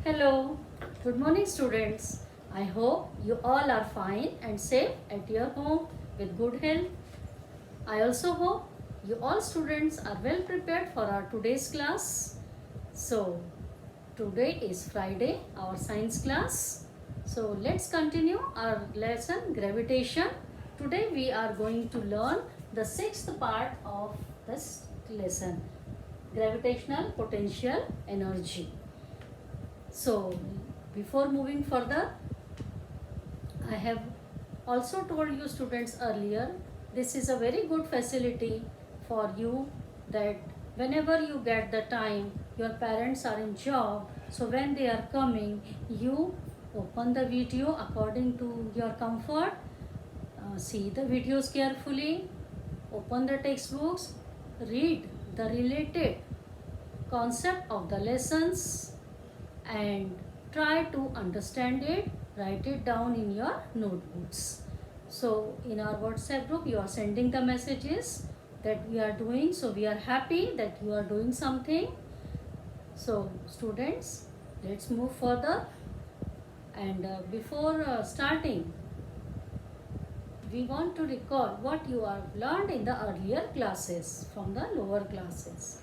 Hello, good morning students. I hope you all are fine and safe at your home with good health. I also hope you all students are well prepared for our today's class. So, today is Friday, our science class. So, let's continue our lesson gravitation. Today we are going to learn the sixth part of this lesson, gravitational potential energy. So, before moving further, I have also told you students earlier, this is a very good facility for you that whenever you get the time, your parents are in job, so when they are coming, you open the video according to your comfort, see the videos carefully, open the textbooks, read the related concept of the lessons and try to understand it, write it down in your notebooks. So in our WhatsApp group you are sending the messages that we are doing, so we are happy that you are doing something. So students, let's move further, and before starting, we want to recall what you have learned in the earlier classes from the lower classes.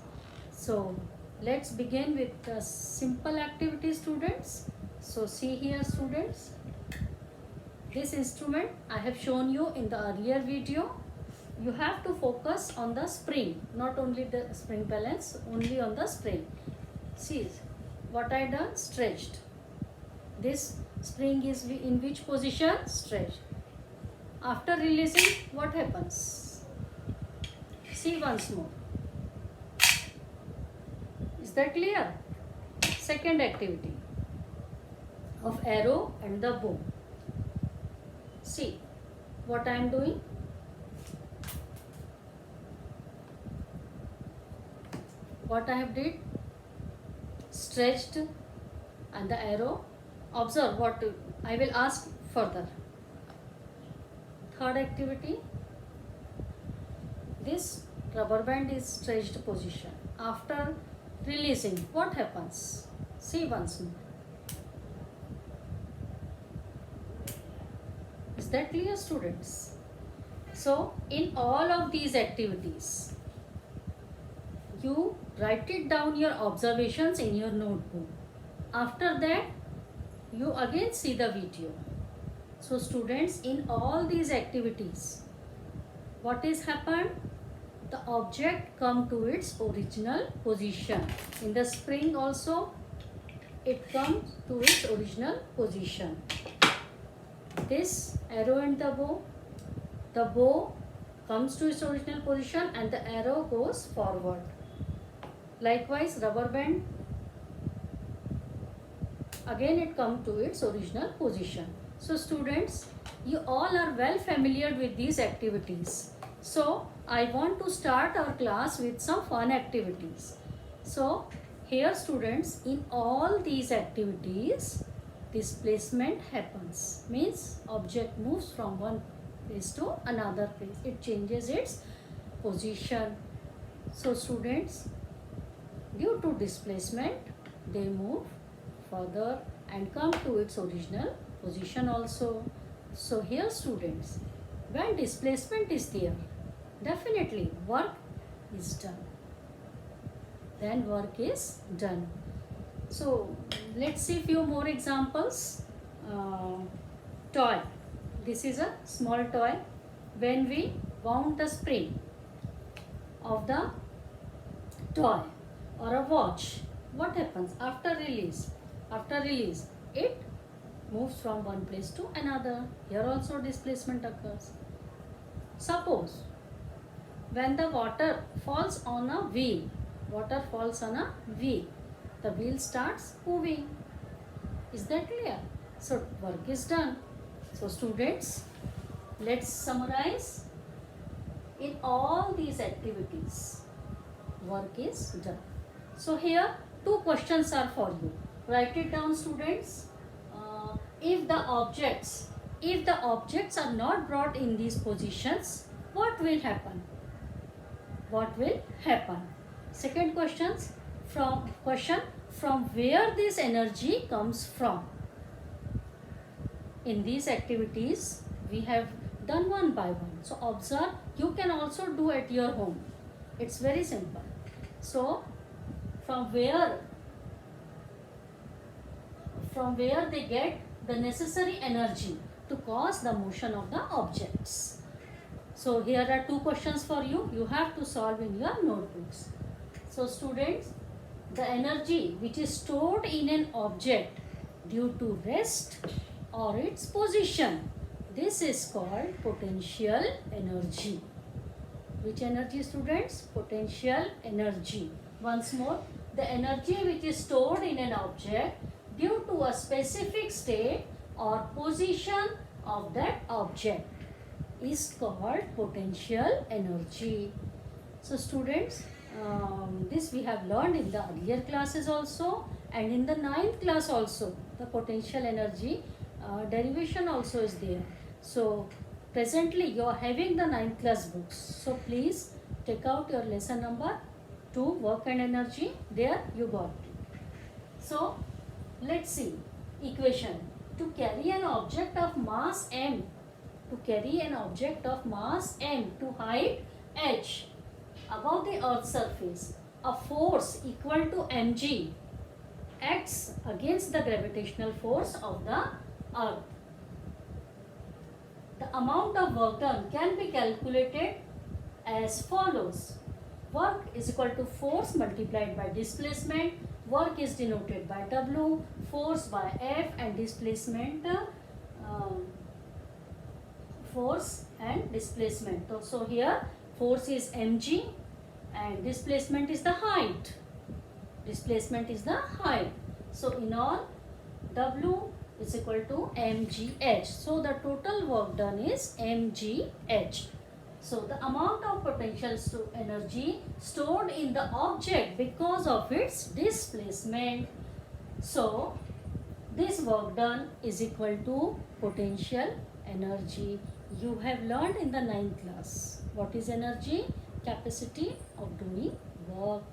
So let's begin with the simple activity, students. So see here students, this instrument I have shown you in the earlier video. You have to focus on the spring, not only the spring balance, only on the spring. See what I done, stretched. This spring is in which position? Stretched. After releasing, what happens? See once more. Is that clear? Second activity of arrow and the bow. See what I am doing. What I have did, stretched and the arrow. Observe what I will ask further. Third activity, this rubber band is stretched position. After releasing, what happens? See once more. Is that clear, students? So in all of these activities, you write it down your observations in your notebook. After that, you again see the video. So students, in all these activities, what is happened? The object come to its original position. In the spring also, it comes to its original position. This arrow and the bow comes to its original position and the arrow goes forward. Likewise, rubber band, again it comes to its original position. So students, you all are well familiar with these activities. So I want to start our class with some fun activities. So here students, in all these activities, displacement happens. Means object moves from one place to another place. It changes its position. So students, due to displacement, they move further and come to its original position also. So here students, when displacement is there, definitely work is done. Then work is done. So let's see few more examples. Toy. This is a small toy. When we wound the spring of the toy or a watch, what happens after release? After release, it moves from one place to another. Here also displacement occurs. Suppose when the water falls on a wheel, the wheel starts moving. Is that clear? So work is done. So students, let's summarize. In all these activities, work is done. So here two questions are for you. Write it down, students. If the objects are not brought in these positions, what will happen? What will happen? Second question, from where this energy comes from. In these activities, we have done one by one. So observe, you can also do at your home. It's very simple. So from where they get the necessary energy to cause the motion of the objects. So here are two questions for you. You have to solve in your notebooks. So students, the energy which is stored in an object due to rest or its position, this is called potential energy. Which energy, students? Potential energy. Once more, the energy which is stored in an object due to a specific state or position of that object is called potential energy. So students, this we have learned in the earlier classes also, and in the 9th class also the potential energy derivation also is there. So presently you are having the 9th class books, so please take out your lesson number 2, work and energy. There you got it. So let's see equation. To carry an object of mass m, to height h above the earth's surface, a force equal to mg acts against the gravitational force of the earth. The amount of work done can be calculated as follows. Work is equal to force multiplied by displacement. Work is denoted by W, force by F, and displacement force and displacement. So here force is mg and displacement is the height. So in all, W is equal to mgh. So the total work done is mgh. So the amount of potential energy stored in the object because of its displacement. So this work done is equal to potential energy. You have learned in the 9th class. What is energy? Capacity of doing work.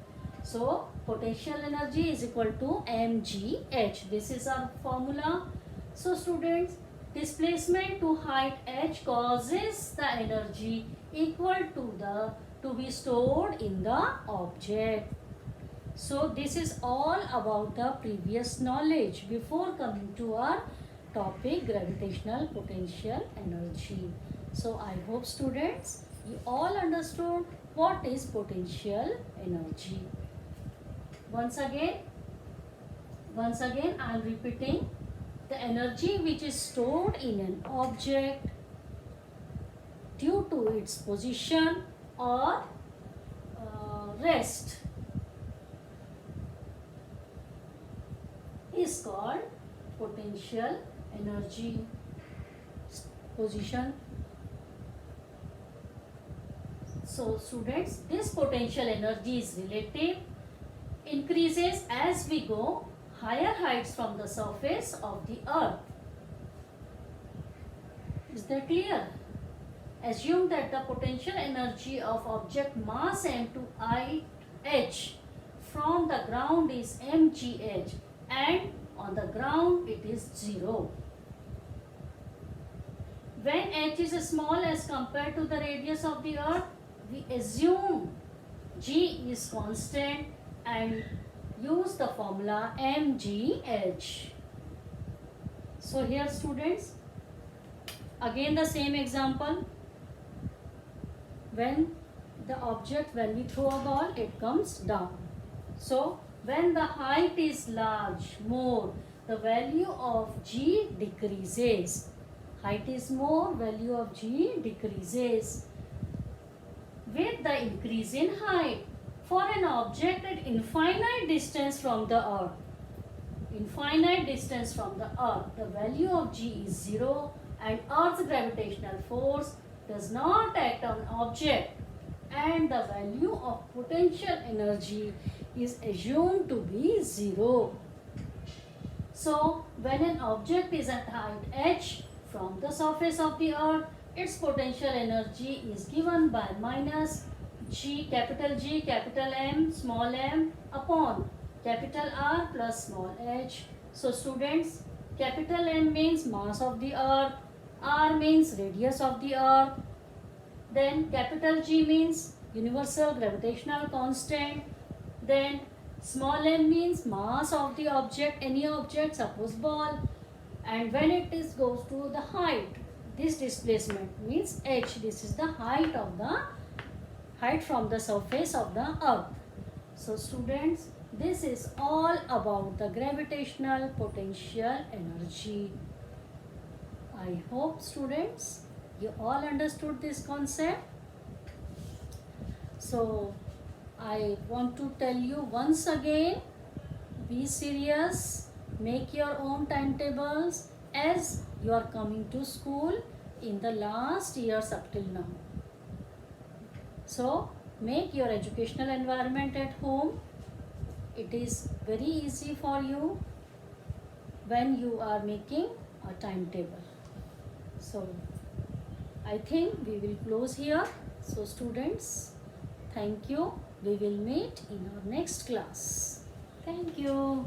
So potential energy is equal to mgh. This is our formula. So students, displacement to height h causes the energy equal to be stored in the object. So this is all about the previous knowledge before coming to our topic, gravitational potential energy. So I hope students, you all understood what is potential energy. Once again I am repeating, the energy which is stored in an object due to its position or rest is called potential energy. Position. So students, this potential energy is relative, increases as we go higher heights from the surface of the earth. Is that clear? Assume that the potential energy of object mass m to height h from the ground is mgh and on the ground it is 0. When h is small as compared to the radius of the earth, we assume g is constant and use the formula mgh. So here students, again the same example. When we throw a ball, it comes down. So when the height is large, more, the value of g decreases. Height is more, value of g decreases. With the increase in height, for an object at infinite distance from the earth, the value of g is 0 and earth's gravitational force does not act on object and the value of potential energy is assumed to be 0. So when an object is at height h from the surface of the earth, its potential energy is given by minus G, capital M, small m upon capital R plus small h. So students, capital M means mass of the earth, R means radius of the earth, then capital G means universal gravitational constant, then small m means mass of the object, any object, suppose ball, and when it is goes to the height, this displacement means h, this is the height from the surface of the earth. So students, this is all about the gravitational potential energy. I hope students you all understood this concept. So I want to tell you once again, be serious, make your own timetables as you are coming to school in the last years up till now. So make your educational environment at home. It is very easy for you when you are making a timetable. So I think we will close here. So students, thank you. We will meet in our next class. Thank you.